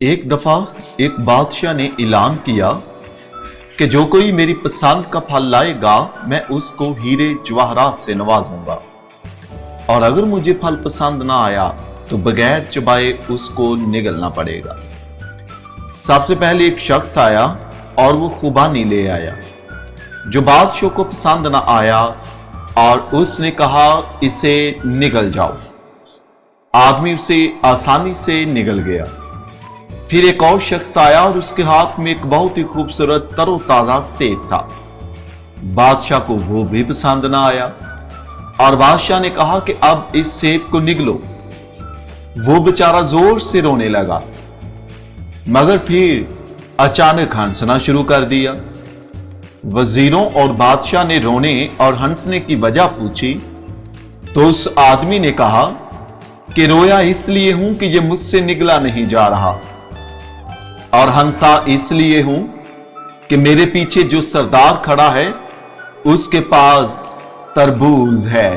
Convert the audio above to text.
एक दफा एक बादशाह ने ऐलान किया कि जो कोई मेरी पसंद का फल लाएगा मैं उसको हीरे जवाहरात से नवाजूंगा, और अगर मुझे फल पसंद ना आया तो बगैर चबाए उसको निगलना पड़ेगा। सबसे पहले एक शख्स आया और वो खुबानी ले आया जो बादशाह को पसंद ना आया, और उसने कहा इसे निगल जाओ। आदमी उसे आसानी से निगल गया। फिर एक और शख्स आया और उसके हाथ में एक बहुत ही खूबसूरत तरोताजा सेब था। बादशाह को वो भी पसंद ना आया और बादशाह ने कहा कि अब इस सेब को निगलो। वो बेचारा जोर से रोने लगा, मगर फिर अचानक हंसना शुरू कर दिया। वजीरों और बादशाह ने रोने और हंसने की वजह पूछी तो उस आदमी ने कहा कि रोया इसलिए हूं कि ये मुझसे निगला नहीं जा रहा, और हंसा इसलिए हूं कि मेरे पीछे जो सरदार खड़ा है उसके पास तरबूज है।